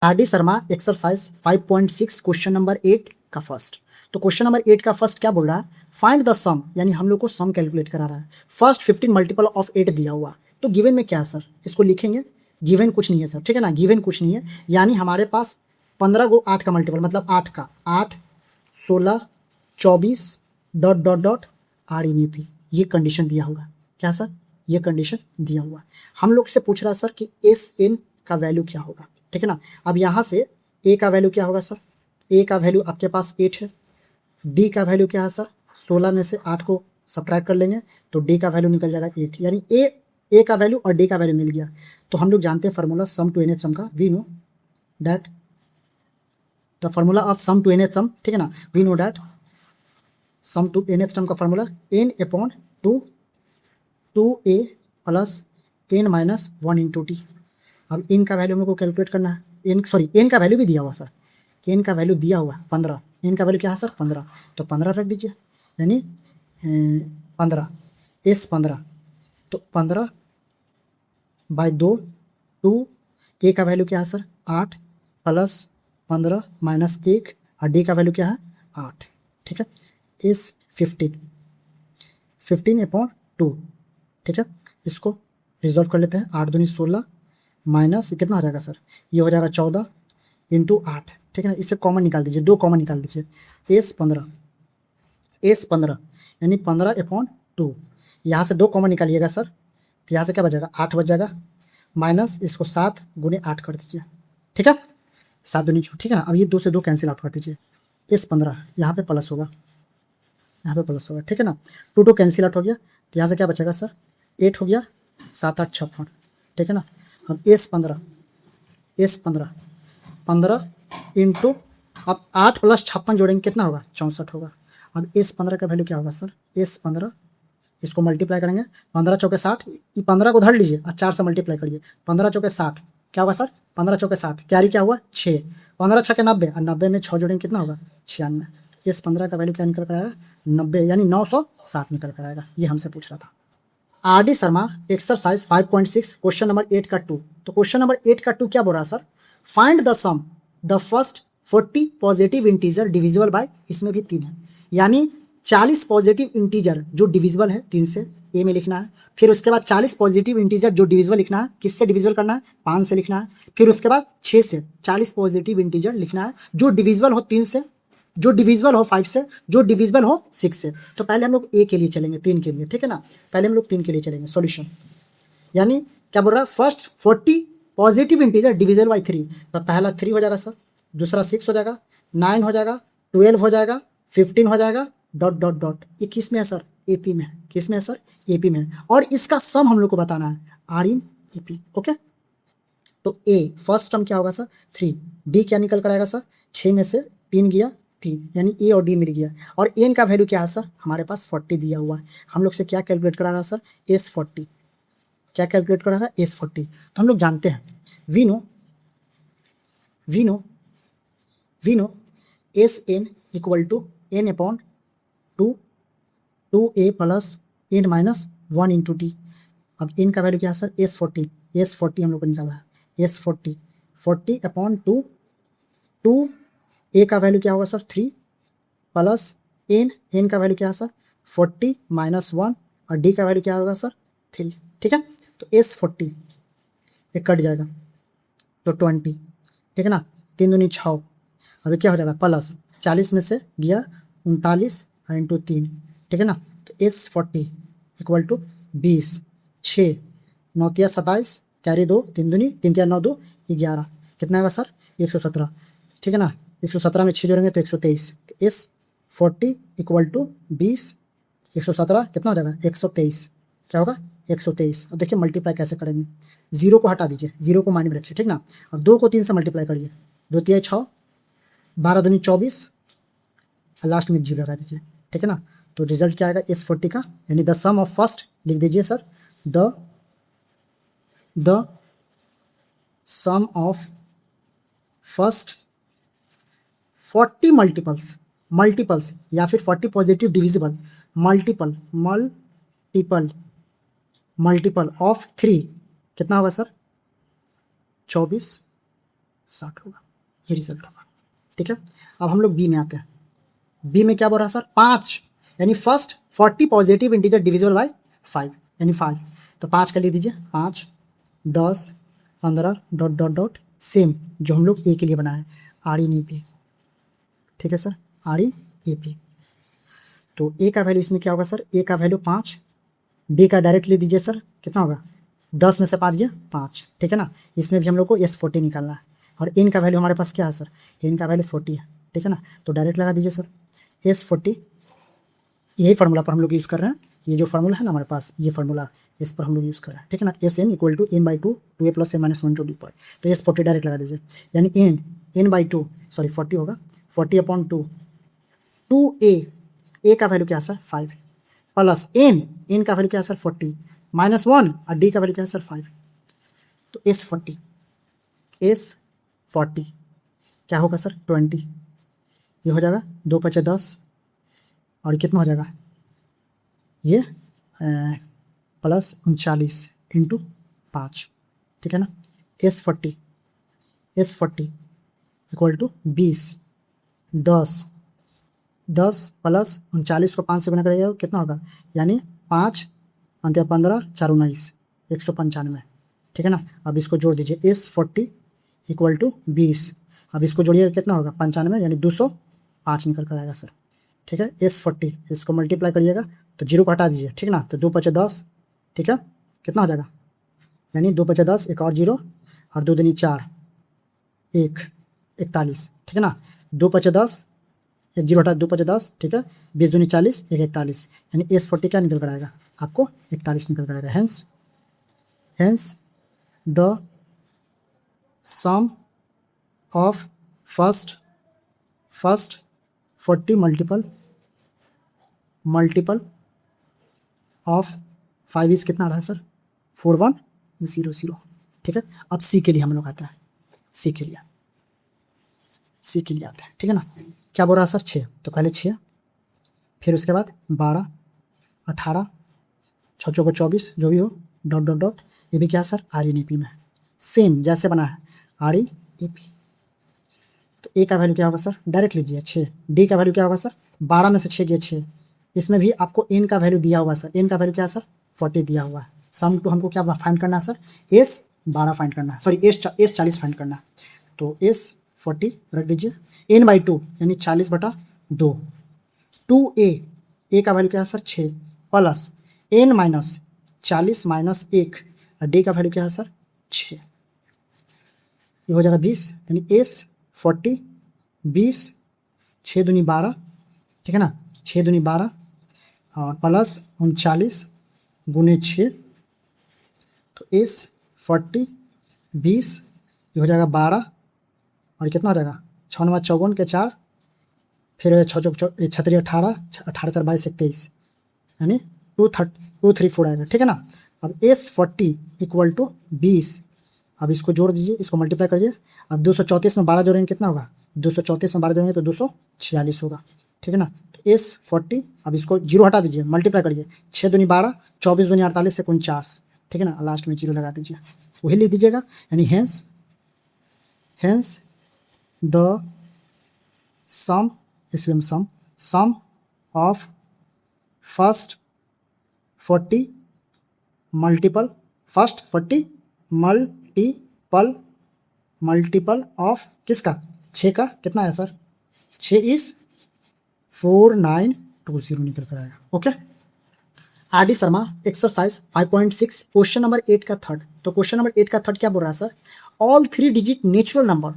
R D Sharma exercise 5.6 question number 8 का first. तो question number 8 का फर्स्ट क्या बोल रहा है, फाइंड द सम, यानी हम लोग को सम कैलकुलेट करा रहा है। फर्स्ट 15 मल्टीपल ऑफ 8 दिया हुआ, तो गिवन में क्या है सर, इसको लिखेंगे। गिवन कुछ नहीं है सर, ठीक है ना, गिवन कुछ नहीं है, यानी हमारे पास 15 को 8 का मल्टीपल मतलब 8 का 8 16 24 dot dot dot are in P, ये कंडीशन दिया होगा। क्या सर, ये कंडीशन दिया हुआ। हम लोग से पूछ रहा है सर कि एस एन का वैल्यू क्या होगा, ठीक है ना। अब यहाँ से ए का वैल्यू क्या होगा सर, ए का वैल्यू आपके पास 8 है। डी का वैल्यू क्या है सर, 16 में से 8 को सब्ट्रैक्ट कर लेंगे तो डी का वैल्यू निकल जाएगा 8, यानी ए का वैल्यू और डी का वैल्यू मिल गया। तो हम लोग जानते हैं formula sum to n sum का, we know that the formula of sum to n sum, ठीक है ना। We know that sum to n sum का formula n upon two a plus N minus 1 into T. अब N का value हम लोग को कैलकुलेट करना है। एन का वैल्यू भी दिया हुआ सर, एन का वैल्यू दिया हुआ 15, एन का वैल्यू क्या है सर 15, तो 15 रख दीजिए, यानी 15 एस 15, तो 15 बाई 2 2, ए का वैल्यू क्या है सर 8 प्लस 15 माइनस 1 और डी का वैल्यू क्या है 8, ठीक है। एस 15 अपॉन 2, ठीक है। इसको रिजॉल्व कर लेते हैं, 8 दूनी 16 माइनस कितना हो जाएगा सर, ये हो जाएगा 14 इंटू 8, ठीक है ना। इससे कॉमन निकाल दीजिए, 2 कॉमन निकाल दीजिए। एस 15 यानी 15 अपॉन 2, यहाँ से 2 कॉमन निकालिएगा सर, तो यहाँ से क्या बचेगा 8 बच जाएगा, माइनस इसको 7 गुने 8 कर दीजिए, ठीक है। 7 दूनी 6, ठीक है ना। अब ये 2 से 2 कैंसिल आउट कर दीजिए। एस 15 यहाँ पे प्लस होगा, यहाँ पे प्लस होगा, ठीक है ना। 2 2 कैंसिल आउट हो गया, तो यहाँ से क्या बचेगा सर 8 हो गया, 7 8 56, ठीक है ना। अब एस 15 इंटू, अब 8 प्लस 56 जोड़ेंगे कितना होगा 64 होगा। अब एस 15 का वैल्यू क्या होगा सर, एस 15 इसको मल्टीप्लाई करेंगे, 15 चौके 60, 15 को धर लीजिए और 4 से मल्टीप्लाई करिए, 15 चौके 60 क्या होगा सर, 15 चौके 60 कैरी क्या हुआ 6, 15 छके 90 और 90 में 6 जोड़ेंगे कितना होगा 96। एस 15 का वैल्यू क्या निकल कर आएगा 90, यानी 960 निकल कर आएगा। ये हमसे पूछ रहा था। R D Sharma exercise 5.6 question number 8 का 2। तो क्वेश्चन नंबर 8 का 2 क्या बोल रहा है sir, find the sum the first 40 positive integer divisible by, इसमें भी 3 है, यानी 40 पॉजिटिव इंटीजर जो डिविजिबल है 3 से, ए में लिखना है। फिर उसके बाद 40 पॉजिटिव इंटीजर जो डिविजिबल लिखना है, किससे डिविजिबल करना है 5 से लिखना है। फिर उसके बाद 6 से 40 पॉजिटिव इंटीजर लिखना है जो डिविजिबल हो 3 से, जो डिविजिबल हो 5 से, जो डिविजिबल हो 6 से। तो पहले हम लोग ए के लिए चलेंगे, 3 के लिए, ठीक है ना। पहले हम लोग 3 के लिए चलेंगे सॉल्यूशन, यानी क्या बोल रहा है first 40 positive integer divisible by 3, तो पहला 3 हो जाएगा सर, दूसरा 6 हो जाएगा, 9 हो जाएगा, 12 हो जाएगा, 15 हो जाएगा, डॉट डॉट डॉट। ये किस में है सर, एपी में है। किस में है सर, एपी में है, और इसका सम हम लोग को बताना है आर इन एपी, ओके। तो ए फर्स्ट टर्म क्या होगा सर 3, डी क्या निकल कर आएगा सर 6 में से 3 गया 3, यानी ए और डी मिल गया। और एन का वैल्यू क्या है सर, हमारे पास 40 दिया हुआ है। हम लोग से क्या कैलकुलेट करा रहा है सर, एस 40, क्या कैलकुलेट करा रहा है एस 40। तो हम लोग जानते हैं we know S N equal to N upon 2 A plus N minus 1 into T. अब एन का वैल्यू क्या है सर एस 40 हम लोग को निकाला है, एस 40 अपॉन 2 ए का वैल्यू क्या होगा सर 3 प्लस एन का वैल्यू क्या है सर 40 माइनस 1 और डी का वैल्यू क्या होगा सर 3, ठीक है। तो एस 40 ये कट जाएगा तो 20, ठीक है ना, 3 दूनी 6, अभी क्या हो जाएगा प्लस 40 में से गया 39 इंटू 3, ठीक है ना। तो एस 40 इक्वल टू 20, 6 9 तिया 27 कैरी 2, 3 दूनी 3 तिया 9 2 11, कितना आएगा सर 117, ठीक है ना। 117 में 6 जोड़ेंगे तो 123, तो एस 40 इक्वल टू 20 117 कितना हो जाएगा 123, क्या होगा 123। अब देखिए मल्टीप्लाई कैसे करेंगे, 0 को हटा दीजिए, 0 को माइंड में रखिए, ठीक ना। अब 2 को 3 से मल्टीप्लाई करिए, 2 तिया 6, 12 दूनी 24 और लास्ट में 0 लगा दीजिए, ठीक है ना। तो रिजल्ट क्या आएगा एस 40 का, यानी द सम ऑफ फर्स्ट लिख दीजिए sir, the sum of first 40 multiples या फिर 40 पॉजिटिव डिविजिबल मल्टीपल ऑफ 3 कितना होगा सर 24 60 होगा, ये रिजल्ट होगा। ठीक है, अब हम लोग बी में आते हैं। बी में क्या बोल रहा है सर, 5, यानी first 40 positive integer divisible bye 5, यानी 5। तो 5 का लिख दीजिए, 5, 10, 15 डॉट डॉट डॉट, सेम जो हम लोग ए के लिए बनाए, आर इन ई पी। ठीक है sir, are in A P. तो ए का वैल्यू इसमें क्या होगा सर, ए का वैल्यू 5, डी का डायरेक्ट ले दीजिए सर, कितना होगा, 10 में से 5 गया 5। ठीक है ना, इसमें भी हम लोग को S40 निकालना है, और इन का वैल्यू हमारे पास क्या है सर, इन का वैल्यू 40 है। ठीक है ना, तो डायरेक्ट लगा दीजिए सर, S40, यही फार्मूला पर हम लोग यूज़ कर रहे हैं, ये जो फार्मूला है ना हमारे पास, ये फार्मूला इस पर हम लोग यूज़ कर रहे हैं। ठीक है ना, SN = n/2 2a + n - 1 to d पर, तो S40 डायरेक्ट लगा दीजिए, यानी n/2 सॉरी 40 होगा, 40/2 2a, ए का वैल्यू क्या है सर 5, प्लस n का वैल्यू क्या है सर 40 -1, और डी का वैल्यू क्या है सर 5। तो S40 क्या होगा सर 20, ये हो जाएगा 2 × 5 = 10, और कितना हो जाएगा ये +39 × 5। ठीक है ना, S40 = 20, 10 प्लस 39 को 5 से गुना करेगा कितना होगा, यानी 5 × 15 = 4 × 19 195। ठीक है ना, अब इसको जोड़ दीजिए, S40 = 20, अब इसको जोड़िएगा कितना होगा 95, यानी 205 निकल कर आएगा सर। ठीक है, S40 इसको मल्टीप्लाई करिएगा तो 0 को हटा दीजिए। ठीक है ना, तो 2 × 5 = 10। ठीक है, कितना हो जाएगा, यानी 2 × 5 = 10, एक और 0, और 2 दूनी 4, 1 41। ठीक है ना, 2 × 5 = 10, एक 0 हटा, 2 × 5 = 10। ठीक है, 20 दूनी 40, 1 41, यानी S40 क्या निकल कर आएगा, आपको 41 निकल कर आएगा। Hence the sum of first 40 multiple of 5 is कितना रहा है सर 4100। ठीक है, अब सी के लिए हम लोग आते हैं, सी के लिए आते हैं। ठीक है ना, क्या बोल रहा है सर 6, तो पहले 6, फिर उसके बाद 12, 18, 6 चौको 24, जो भी हो डॉट डॉट डॉट, ये भी क्या sir are in E P में सेम जैसे बना है आर इन ई पी। तो ए का वैल्यू क्या होगा सर, डायरेक्ट लीजिए 6, डी का वैल्यू क्या होगा सर 12 में से 6 गया 6, इसमें भी आपको एन का वैल्यू दिया हुआ सर, एन का वैल्यू क्या है सर 40 दिया हुआ है। सम टू हमको क्या फाइंड करना है सर, S12 फाइंड करना है, सॉरी S40 फाइंड करना है। तो S40 रख दीजिए, n/2 यानी 40/2, 2a, ए का वैल्यू क्या है सर 6, प्लस n - 40 - 1, और डी का वैल्यू क्या है सर 6, ये हो जाएगा 20, यानी S40 20, 6 दूनी 12। ठीक है ना, 6 दूनी 12, और प्लस 39 × 6, तो S40 20, ये हो जाएगा 12, और कितना हो जाएगा 6 × 9 = 54 के 4, फिर 6 चौक 36 18, 18 4 22 21, यानी 234 आएगा। ठीक है ना, अब S40 = 20, अब इसको जोड़ दीजिए, इसको मल्टीप्लाई करिए, अब 234 में 12 जोड़ेंगे कितना होगा, 234 में 12 जोड़ेंगे तो 246 होगा। ठीक है ना, तो S40, अब इसको 0 हटा दीजिए, मल्टीप्लाई करिए, 6 दूनी 12, 24 दूनी 48 से 49। ठीक है ना, लास्ट में 0 लगा दीजिए, वही लिख दीजिएगा, यानी hence the sum of first 40 multiple of किसका 6 का, कितना है सर 6 इज 4920 निकल कर आएगा। Okay, R D Sharma exercise 5.6 question number 8 का थर्ड। तो क्वेश्चन नंबर 8 का थर्ड क्या बोल रहा है sir, all 3 digit natural number,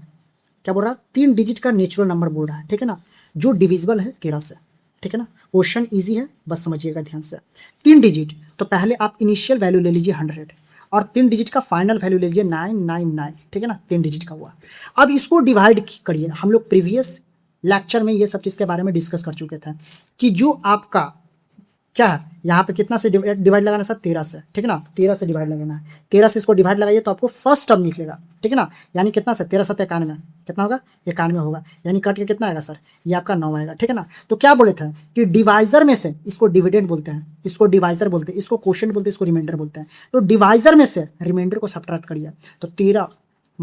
क्या बोल रहा है 3 डिजिट का नेचुरल नंबर बोल रहा है। ठीक है ना, जो डिविजिबल है 13 से। ठीक है ना, क्वेश्चन इजी है, बस समझिएगा ध्यान से। 3 डिजिट, तो पहले आप इनिशियल वैल्यू ले लीजिए 100, और 3 डिजिट का फाइनल वैल्यू ले लीजिए 999। ठीक है ना, 3 डिजिट का हुआ। अब इसको डिवाइड करिए, हम लोग प्रीवियस लेक्चर में ये सब चीज़ के बारे में डिस्कस कर चुके थे कि जो आपका क्या है यहाँ पे कितना से डिवाइड लगाना है सर 13 से। ठीक है ना, 13 से डिवाइड लगाना है, 13 से इसको डिवाइड लगाइए तो आपको फर्स्ट टर्म निकलेगा। ठीक है ना, यानी कितना से 13 × 7 = 91, कितना होगा 91 होगा, यानी कट के कितना आएगा सर, ये आपका 9 आएगा। ठीक है ना, तो क्या बोले थे कि डिवाइजर में से, इसको डिविडेंड बोलते हैं, इसको डिवाइजर बोलते हैं, इसको क्वोशिएंट बोलते हैं, इसको रिमाइंडर बोलते हैं। तो डिवाइजर में से रिमाइंडर को सब्ट्रैक्ट करिए, तो 13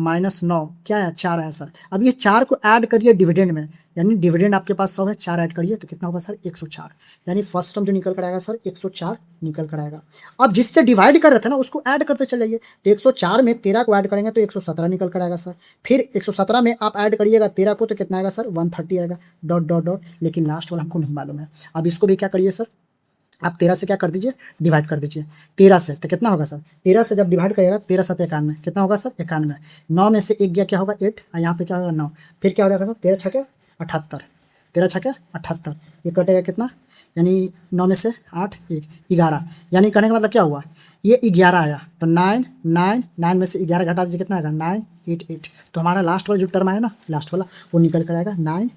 -9 क्या है 4 है सर। अब ये 4 को ऐड करिए डिविडेंड में, यानी डिविडेंड आपके पास 100 है, 4 ऐड करिए तो कितना होगा सर 104। यानी फर्स्ट टर्म जो निकल कर आएगा सर 104 निकल कर आएगा। अब जिससे डिवाइड कर रहे थे ना उसको ऐड करते चले जाइए, तो 104 में 13 को ऐड करेंगे तो 117 निकल कर आएगा सर। फिर 117 में आप ऐड करिएगा 13 को तो कितना आएगा सर 130 आएगा, डॉट डॉट डॉट, लेकिन लास्ट वाला हमको नहीं मालूम है। अब इसको भी क्या करिए सर, आप 13 से क्या कर दीजिए डिवाइड कर दीजिए 13 से, तो कितना होगा सर 13 से जब डिवाइड करिएगा 13 7 91, कितना होगा सर 91। 9 में से 1 गया क्या होगा 8, और यहाँ पे क्या होगा 9, फिर क्या हो जाएगा सर 13 छक्के 78, 13 छक्के 78, ये कटेगा कितना, यानी 9 में से 8 1 11, यानी करने का मतलब क्या हुआ ये 11 आया, तो 9 9 9 में से 11 घटा दीजिए कितना आएगा 9 8 8, तो हमारा लास्ट वाला जो टर्म आया ना लास्ट वाला वो निकल कर आएगा 9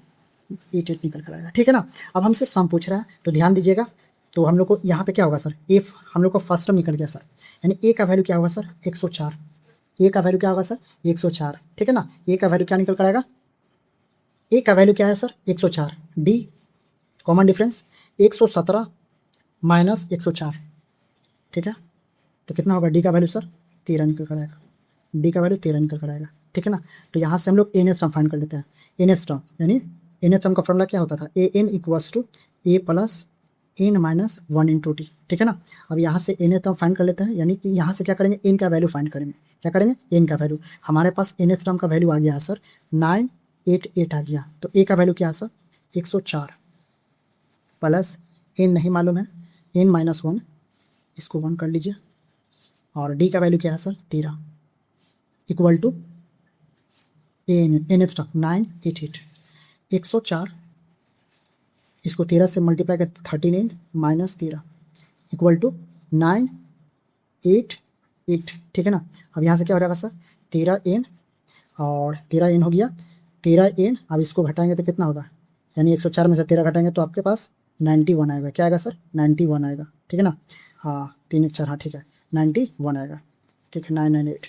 8 8 निकल कर आएगा, ठीक है ना। अब हमसे सम पूछ रहा है तो ध्यान दीजिएगा, तो हम लोग को यहाँ पे क्या होगा सर एफ, हम लोग को फर्स्ट टर्म निकल गया सर, यानी ए का वैल्यू क्या होगा सर 104, ए का वैल्यू क्या होगा सर 104, ठीक है ना। ए का वैल्यू क्या निकल कर आएगा, ए का वैल्यू क्या है sir 104, D common difference 117 minus 104, ठीक है, तो कितना होगा डी का वैल्यू सर 13 निकल कर आएगा, डी का वैल्यू 13 निकल कर आएगा, ठीक है ना। तो यहाँ से हम लोग एन एस टर्म फाइंड कर लेते हैं, एन एस टर्म यानी एन एस टर्म का फॉर्मूला क्या होता था a n equals to a plus N minus 1 into t, ठीक है ना। अब यहाँ से एन एस टर्म फाइंड कर लेते हैं, यानी कि यहाँ से क्या करेंगे एन का वैल्यू फाइंड करेंगे, क्या करेंगे एन का वैल्यू, हमारे पास एन एस टर्म का वैल्यू आ गया है सर 988 आ गया, तो ए का वैल्यू क्या है सर 104 प्लस एन नहीं मालूम है एन माइनस 1, इसको 1 कर लीजिए, और डी का वैल्यू क्या है sir 13 equal to N S term 988, 104 इसको 13 से मल्टीप्लाई कर 39 माइनस 13 इक्वल टू 988, ठीक है ना। अब यहाँ से क्या हो जाएगा सर 13 एन और 13 एन हो गया 13 एन, अब इसको घटाएंगे तो कितना होगा, यानी 104 में से 13 घटाएंगे तो आपके पास 91 आएगा, क्या आएगा सर 91 आएगा, ठीक है ना। हाँ 3 1 4, हाँ ठीक है 91 आएगा, ठीक है 998,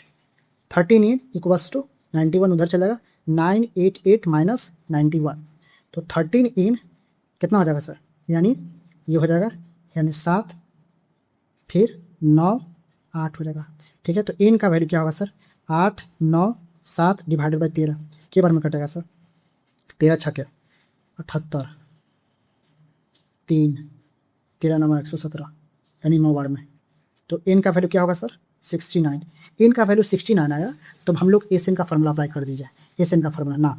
13 एन इक्वल्स टू 91 उधर चलेगा 988 माइनस 91, तो 13 एन कितना हो जाएगा सर, यानी ये हो जाएगा यानी 7 फिर 9 8 हो जाएगा, ठीक है। तो एन का वैल्यू क्या होगा सर 8 9 7 डिवाइडेड बाई 13 के बार में कटेगा सर 13 छक्के 78 3 13 9 117, यानी 9 बार में, तो एन का वैल्यू क्या होगा सर 69, एन का वैल्यू 69 आया, तो हम लोग एस एन का फार्मूला अप्लाई कर दीजिए, एस एन का फार्मूला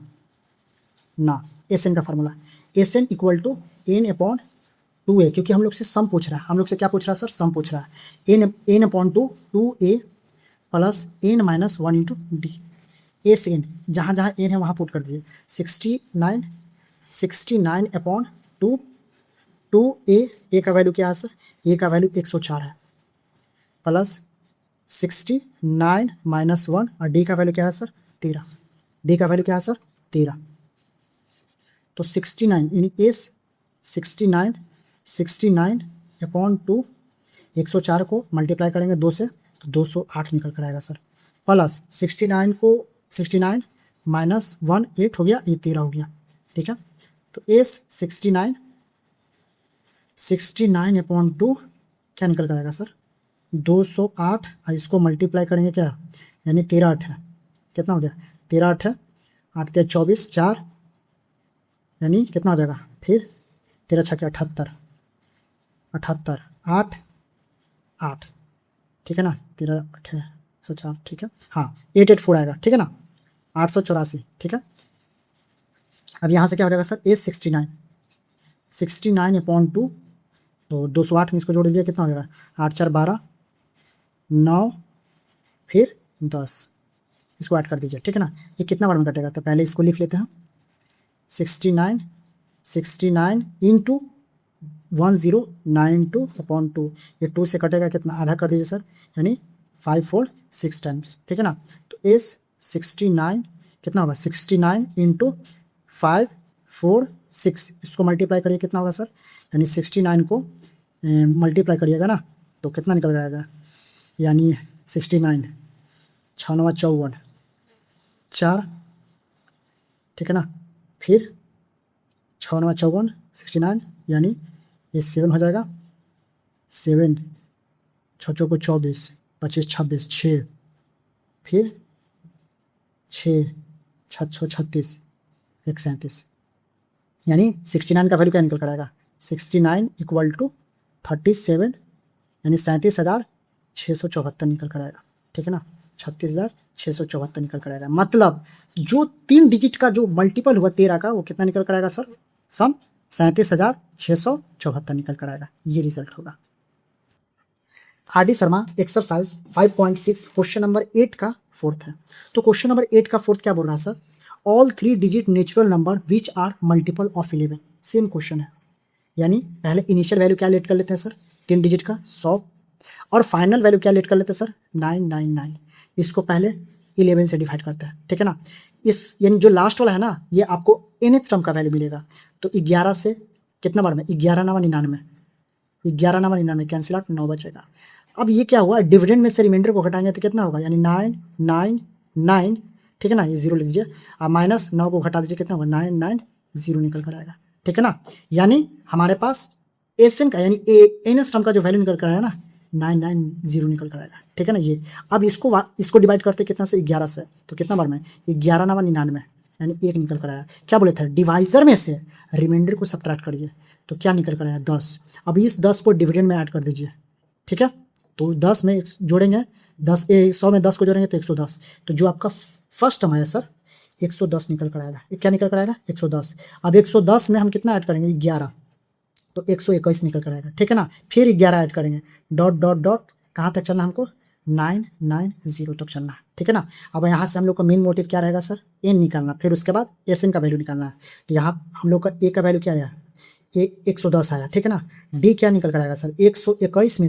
ना एस एन का formula S N equal to N upon 2a, क्योंकि हम लोग से सम पूछ रहा है, हम लोग से क्या पूछ रहा है सर सम पूछ रहा है, N upon 2a plus N minus 1 into D, S N जहाँ जहाँ एन है वहाँ पुट कर दीजिए 69 अपॉन 2a, ए का वैल्यू क्या है सर ए का वैल्यू 104 है प्लस 69 माइनस 1, और डी का वैल्यू क्या है सर 13, डी का वैल्यू क्या है सर 13, तो 69 यानी एस 69 अपॉन 2 104 को मल्टीप्लाई करेंगे 2 से तो 208 निकल कर आएगा सर, प्लस 69 को 69 माइनस 1 8 हो गया, ये 13 हो गया, ठीक है। तो एस 69 अपॉन 2 क्या निकल कर आएगा सर 208, और इसको मल्टीप्लाई करेंगे क्या, यानी 13 8 है, कितना हो गया 13 8 है 8 3 24 4, यानी कितना हो जाएगा फिर 13 छक्के 78 8 8, ठीक है ना 13 8 104, ठीक है हाँ 884 आएगा, ठीक है ना 884, ठीक है। अब यहाँ से क्या हो जाएगा सर एस 69 अपॉन 2, तो 208 में इसको जोड़ दीजिए कितना हो जाएगा 8 4 12 9 फिर 10, इसको ऐड कर दीजिए, ठीक है ना। ये कितना बार में कटेगा, तो पहले इसको लिख लेते हैं 69 इंटू 1092 अपॉन 2, ये 2 से कटेगा कितना आधा कर दीजिए सर, यानी 5 4 6 टाइम्स, ठीक है ना। तो एस 69 कितना होगा 69 इंटू 5 4 6, इसको मल्टीप्लाई करिए कितना होगा सर, यानी 69 को मल्टीप्लाई करिएगा ना तो कितना निकल जाएगा, यानी 69 6 9 54 4, ठीक है ना, फिर 6 9 54 69, यानी ये 7 हो जाएगा, 7 6 को 24 25 26 6, फिर 6 6 36 137, यानी 69 का वैल्यू क्या निकल कर आएगा, 69 इक्वल टू 37, यानी 37,674 निकल कर आएगा। ठीक है ना, 36,674 निकल कर आएगा। मतलब जो 3 डिजिट का जो मल्टीपल हुआ 13 का, वो कितना निकल कर आएगा सर, सम 37,674 निकल कर आएगा। ये रिजल्ट होगा। R D Sharma exercise 5.6 question number 8 का फोर्थ है। तो क्वेश्चन नंबर 8 का फोर्थ क्या बोल रहा है sir, all 3 digit natural number which are multiple of 11। Same question है, यानी पहले इनिशियल वैल्यू क्या लेट कर लेते हैं सर, 3 डिजिट का 100, और फाइनल वैल्यू क्या लेट कर लेते हैं सर, 999। इसको पहले 11 से डिवाइड करते हैं। ठीक है ना, इस यानी जो लास्ट वाला है ना, ये आपको nth टर्म का वैल्यू मिलेगा। तो 11 से कितना बार में, 11 9 99, 11 9 99 कैंसिल आउट, 9 बचेगा। अब ये क्या हुआ, डिविडेंड में से रिमाइंडर को घटाएंगे तो कितना होगा, यानी 999। ठीक है ना, ये 0 लिख दीजिए, अब माइनस 9 को घटा दीजिए, कितना होगा, 990 निकल कर आएगा। ठीक है ना, यानी हमारे पास एसएन का यानी एनएस टर्म का जो वैल्यू निकल कर आया ना, 990 निकल कर आएगा। ठीक है ना, ये अब इसको डिवाइड करते कितना से, 11 से, तो कितना बार में, 11 9 99, यानी 1 निकल कर आया। क्या बोले थे, डिवाइजर में से रिमाइंडर को सब्ट्रैक्ट करिए, तो क्या निकल कर आया, 10। अब इस 10 को डिविडेंड में ऐड कर दीजिए। ठीक है, तो 10 में जोड़ेंगे, 100 में 10 को जोड़ेंगे तो 110। तो जो आपका फर्स्ट टर्म है सर, 110 निकल कर आएगा। क्या निकल कर आएगा, 110। अब 110 में हम कितना ऐड करेंगे, 11, तो 121 निकल कर आएगा। ठीक है ना, फिर 11 ऐड करेंगे, डॉट डॉट डॉट, कहाँ तक चलना हमको, 990 तक चलना है। ठीक है ना, अब यहाँ से हम लोग का मेन मोटिव क्या रहेगा सर, एन निकालना, फिर उसके बाद एस एन का वैल्यू निकालना है। तो यहाँ हम लोग का ए का वैल्यू क्या आया, 110 आया। ठीक है ना, डी क्या निकल कर आएगा सर, 121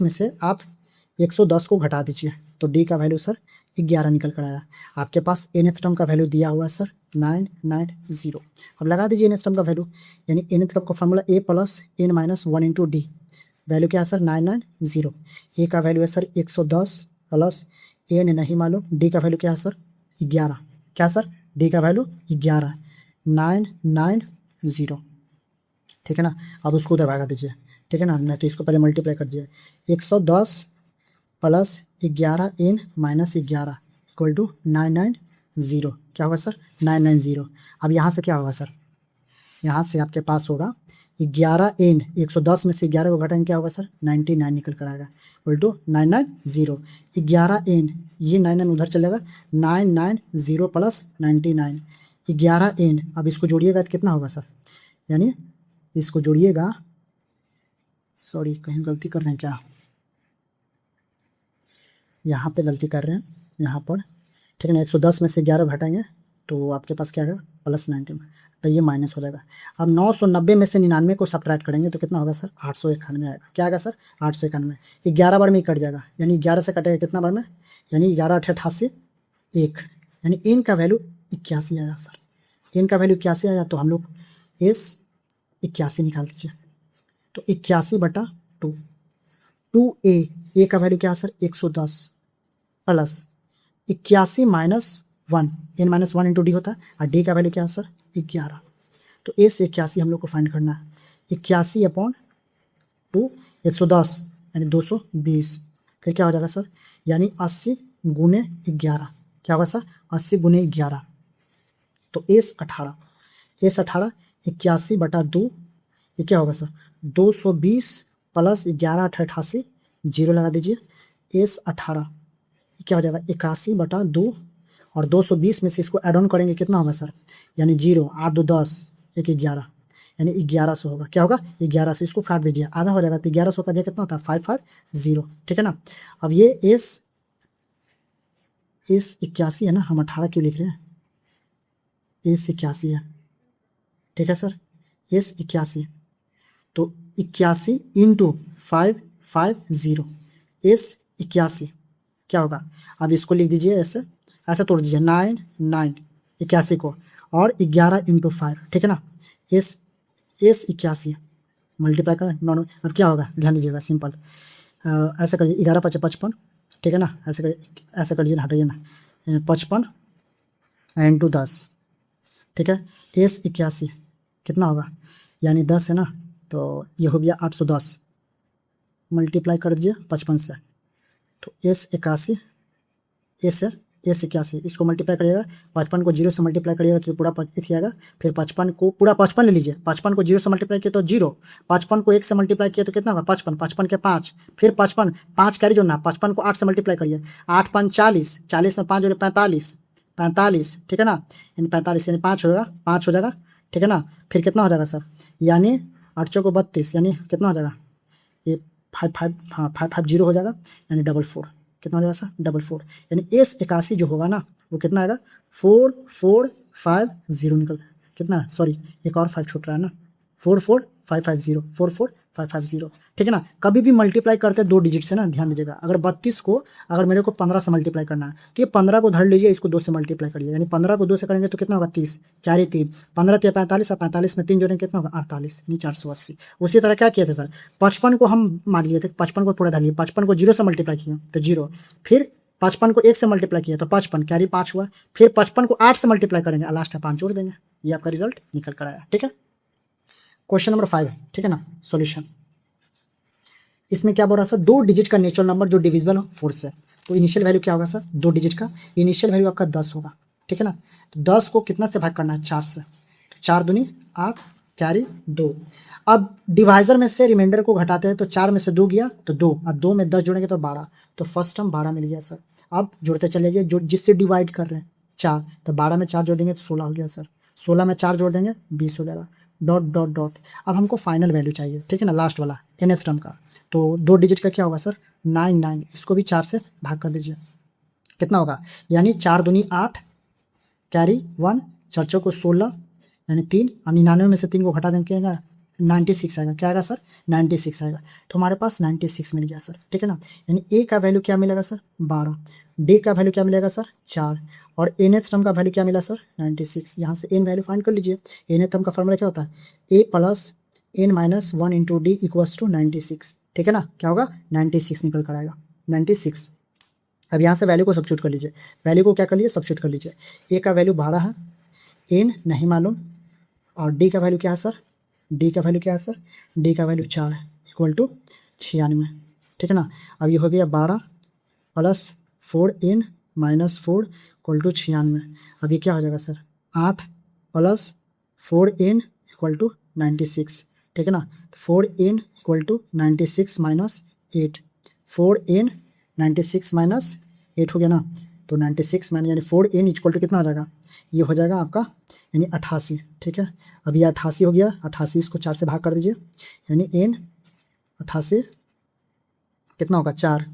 में से आप 110 को घटा दीजिए, तो डी का वैल्यू सर 11 निकल कर आया। आपके पास nth टर्म का वैल्यू दिया हुआ है सर 990। अब लगा दीजिए nth टर्म का वैल्यू, यानी nth टर्म का formula a plus n minus 1 into D, value क्या है सर 990। ए का वैल्यू है सर 110 प्लस n नहीं मालूम, डी का वैल्यू क्या है सर 11, क्या सर, डी का वैल्यू 11, 990। ठीक है ना, अब उसको उधर भागा दीजिए। ठीक है ना, नहीं तो इसको पहले मल्टीप्लाई कर दीजिए, 110 plus 11n minus 11 equal to 990। क्या होगा सर, 990। अब यहाँ से क्या होगा सर, यहाँ से आपके पास होगा 11n, 110 में से 11 को घटाएंगे क्या होगा सर, 99 निकल कर आएगा, इक्वल टू 990। 11n, ये 99 उधर चलेगा, 990 प्लस 99, 11n। अब इसको जोड़िएगा तो कितना होगा सर, यानी इसको जोड़िएगा, सॉरी कहीं गलती कर रहे हैं क्या, यहाँ पे गलती कर रहे हैं, यहाँ पर। ठीक है ना, 110 में से 11 घटाएंगे तो आपके पास क्या आएगा, प्लस 90, तो ये माइनस हो जाएगा। अब 990 में से 99 को सब्ट्रैक्ट करेंगे तो कितना होगा सर, 891 आएगा। क्या आएगा सर, 891। 11 बार में ही कट जाएगा, यानी 11 से कटेगा कितना बार में, यानी 11 8 88 1, यानी एन का वैल्यू 81 आया सर। एन का वैल्यू 81 आया, तो हम लोग एस 81 निकाल दीजिए, तो 81/2, 2a का वैल्यू क्या है sir, 110 plus 81 minus 1, n minus 1 into D होता है, और डी का वैल्यू क्या है सर 11। तो ए से 81 हम लोग को फाइंड करना है, 81/2, 110 यानी 220, फिर क्या हो जाएगा सर, यानी 80 गुने 11, क्या होगा सर, 80 गुने 11, तो एस 18, 81/2, ये क्या होगा सर, 220 प्लस 11 8 88, 0 लगा दीजिए, एस 18, क्या हो जाएगा 81/2, और 220 में से इसको ऐड ऑन करेंगे कितना होगा सर, यानी 0, 8 2 10, 1 11, यानी 1100 होगा। क्या होगा, 1100, इसको काट दीजिए, आधा हो जाएगा, तो 1100 का दिया कितना होता है, 550। ठीक है ना, अब ये एस 81 है ना, हम 18 क्यों लिख रहे हैं, एस 81 है। ठीक है सर, एस 81, तो 81 इंटू 550, एस 81 क्या होगा, अब इसको लिख दीजिए ऐसे तोड़ दीजिए, 81 को, और 11 इंटू 5। ठीक है ना, एस 81 मल्टीप्लाई करें नॉन, अब क्या होगा, ध्यान दीजिएगा, सिंपल ऐसे करिए, 11 5 55। ठीक है ना, ऐसे कर लीजिए, हटाइए ना, 55 इंटू 10। ठीक है, एस 81 कितना होगा, यानी 10 है ना, तो ये हो गया 810, मल्टीप्लाई कर दीजिए 55 से, तो एस 81, एस ए से 81, इसको मल्टीप्लाई करिएगा, 55 को 0 से मल्टीप्लाई करिएगा तो पूरा 25 आएगा। फिर 55 को पूरा 55 ले लीजिए, 55 को 0 से मल्टीप्लाई किया तो 0, 55 को 1 से मल्टीप्लाई किया तो कितना होगा 55, 55 के 5, फिर 55 5 कैरी जोड़ना, 55 को 8 से मल्टीप्लाई करिए, 8 5 40, 40 में 5 जोड़े 45, 45 ठीक है ना, यानी 45 यानी 5 होगा, 5 हो जाएगा ठीक है ना। फिर कितना हो जाएगा सर, यानी 8 चौको 32, यानी कितना हो जाएगा ये 550 हो जाएगा, यानी 44 कितना हो जाएगा सर 44, यानी एस 81 जो होगा ना वो कितना आएगा 4450 निकल कितना, सॉरी एक और 5 छूट रहा है ना, 44550, 44550 ठीक है ना। कभी भी मल्टीप्लाई करते हैं 2 डिजिट से ना, ध्यान दीजिएगा। अगर 32 को अगर मेरे को 15 से मल्टीप्लाई करना है तो ये 15 को धर लीजिए, इसको 2 से मल्टीप्लाई करिए, यानी 15 को 2 से करेंगे तो कितना होगा 30, कैरी 3, 15 3 45, और 45 में 3 जोड़ेंगे कितना होगा 48, यानी 480। उसी तरह क्या किए थे सर, 55 को हम मान लिए थे, 55 को पूरा धर लिए, 55 को 0 से मल्टीप्लाई किया तो 0, फिर 55 को 1 से मल्टीप्लाई किया तो 55 कैरी 5 हुआ, फिर 55 को 8 से मल्टीप्लाई करेंगे, लास्ट में 5 जोड़ देंगे, ये आपका रिजल्ट निकल कर आया ठीक है। क्वेश्चन नंबर 5 ठीक है ना, सॉल्यूशन। इसमें क्या बोल रहा है सर, 2 डिजिट का नेचुरल नंबर जो डिविजिबल हो 4 से, तो इनिशियल वैल्यू क्या होगा सर, 2 डिजिट का इनिशियल वैल्यू आपका 10 होगा ठीक है ना। तो 10 को कितना से भाग करना है 4 से, तो 4 दूनी 8 कैरी 2। अब डिवाइजर में से रिमाइंडर को घटाते हैं तो 4 में से 2 गया तो 2, और 2 में 10 जोड़ेंगे तो 12, तो फर्स्ट टर्म 12 मिल गया सर। अब जोड़ते चले जाइए, जो जिससे डिवाइड कर रहे हैं 4, तो 12 में 4 जोड़ देंगे तो 16 हो गया सर, 16 में 4 जोड़ देंगे 20 हो जाएगा, डॉट डॉट डॉट। अब हमको फाइनल वैल्यू चाहिए ठीक है ना, लास्ट वाला nth टर्म का, तो 2 डिजिट का क्या होगा सर 99, इसको भी 4 से भाग कर दीजिए, कितना होगा, यानी 4 दूनी 8 कैरी 1, 4 चौको 16, यानी 3, और 99 में से 3 को घटा देंगे क्या आएगा 96 आएगा, क्या आएगा सर 96 आएगा। तो हमारे पास 96 मिल गया सर ठीक है ना, यानी ए का वैल्यू क्या मिलेगा सर 12, डी का वैल्यू क्या मिलेगा सर 4, और nth टर्म का वैल्यू क्या मिला सर 96। यहाँ से n वैल्यू फाइंड कर लीजिए, nth टर्म का फॉर्मूला क्या होता है a plus n minus 1 into D equals to 96 ठीक है ना, क्या होगा 96 निकल कर आएगा 96। अब यहाँ से वैल्यू को सब्स्टिट्यूट कर लीजिए, वैल्यू को क्या कर लीजिए सब्स्टिट्यूट कर लीजिए, a का वैल्यू 12 है, n नहीं मालूम, और d का वैल्यू क्या है सर, d का वैल्यू क्या है सर, d का वैल्यू 4 है इक्वल टू 96 ठीक है ना। अब ये हो गया 12 plus 4n minus 4 equal to 96। अब ये क्या हो जाएगा sir 8 plus 4n equal to 96 ठीक है ना, तो 4n equal to 96 minus 8, 4n 96 minus 8 हो गया ना, तो 96 माइनस यानी 4n इक्वल टू कितना हो जाएगा, ये हो जाएगा आपका यानी 88 ठीक है। अब ये 88 हो गया, 88 इसको 4 से भाग कर दीजिए, यानी n 88 कितना होगा 4,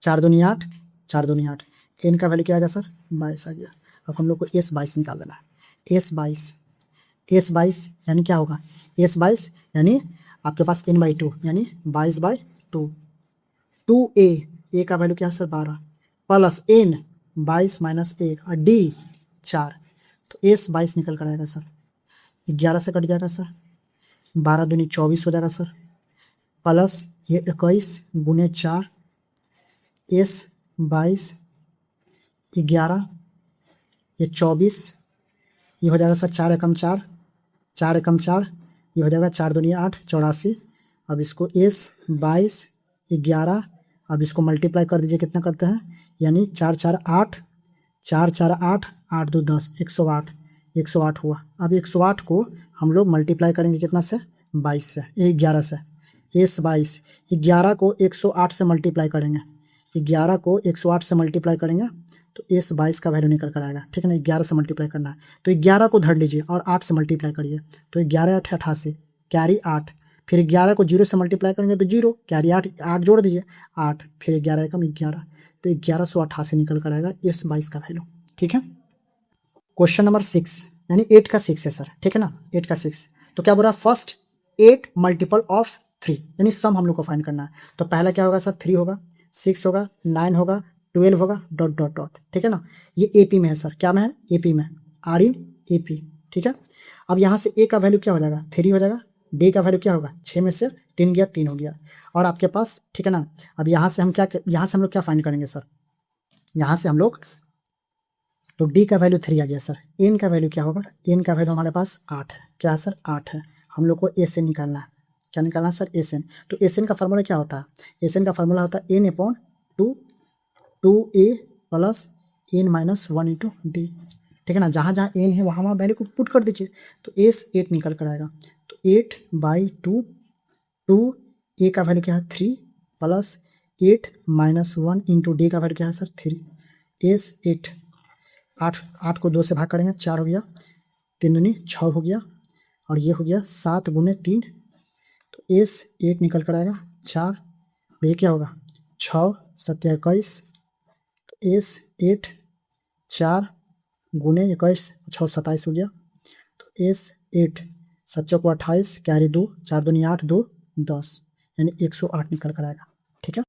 4 दूनी 8, 4 दूनी 8, n का वैल्यू क्या आएगा सर 22 आ गया। अब हम लोग को S22 निकाल देना है, S22 यानी क्या होगा S22 यानी आपके पास n/2 यानी 22/2, 2a का वैल्यू क्या है सर 12 प्लस n 22 माइनस 1 और d 4, तो S22 निकल कर आएगा सर 11 से कट जाएगा सर, 12 दूनी 24 हो जाएगा सर, प्लस ये 21 गुने 4, S22 11 ये 24, ये हो जाएगा सर 4 एकम 4, 4 एकम 4, ये हो जाएगा 4 दूनी 8 84। अब इसको S22 11, अब इसको मल्टीप्लाई कर दीजिए, कितना करते हैं यानी 4 4 8, 4 4 8, 8 2 10, 108, 108 हुआ। अब 108 को हम लोग मल्टीप्लाई करेंगे कितना से 22 से, 11 से, S22 11 को 108 से मल्टीप्लाई करेंगे, 11 को 108 से मल्टीप्लाई करेंगे तो S22 का वैल्यू निकल कर आएगा ठीक है ना। 11 से मल्टीप्लाई करना है तो 11 को धर लीजिए और 8 से मल्टीप्लाई करिए, तो 11 8 88 कैरी 8, फिर 11 को 0 से मल्टीप्लाई करेंगे तो 0 कैरी 8, 8 जोड़ दीजिए 8, फिर 11 एकम 11, तो 1188 निकल कर आएगा S22 का वैल्यू ठीक है। क्वेश्चन नंबर 6 यानी 8 का 6 है सर ठीक है ना, 8 का 6। तो क्या बोल रहा है फर्स्ट 8 मल्टीपल ऑफ 3 यानी सम हम लोग को फाइंड करना है। तो पहला क्या होगा सर 3 होगा, 6 होगा, 9 होगा, 12 होगा, डॉट डॉट डॉट ठीक है ना। ये एपी में है सर, क्या में है एपी में, आर इन एपी ठीक है। अब यहाँ से ए का वैल्यू क्या हो जाएगा 3 हो जाएगा, डी का वैल्यू क्या होगा 6 में से 3 गया 3 हो गया, और आपके पास ठीक है ना। अब यहाँ से हम लोग क्या फाइंड करेंगे सर, यहाँ से हम लोग तो डी का वैल्यू 3 आ गया सर, एन का वैल्यू क्या होगा, एन का वैल्यू हमारे पास 8 है, क्या सर 8 है। हम लोग को एस एन निकालना है, क्या निकालना है सर एस एन। तो एस एन का फार्मूला क्या होता है, एस एन का फार्मूला होता है n/2 2a plus N minus one into D, ठीक है ना। जहाँ जहाँ एन है वहाँ वहाँ वैल्यू को पुट कर दीजिए, तो एस 8 निकल कर आएगा। तो 8/2, 2 ए का वैल्यू क्या है 3 प्लस 8 माइनस 1 इंटू डी का वैल्यू क्या है सर 3, एस 8, 8 को 2 से भाग करेंगे 4 हो गया, 3 दूनी 6 हो गया, और ये हो गया 7 गुने 3, तो एस 8 निकल कर आएगा 4, और ये क्या होगा 6 7 21, तो एस 8 4 गुने 21, 6 27 हो गया, तो एस 8 7 को 28 कैरी 2, 4 दूनी 8 2 10, यानी 108 निकल कर आएगा, ठीक है।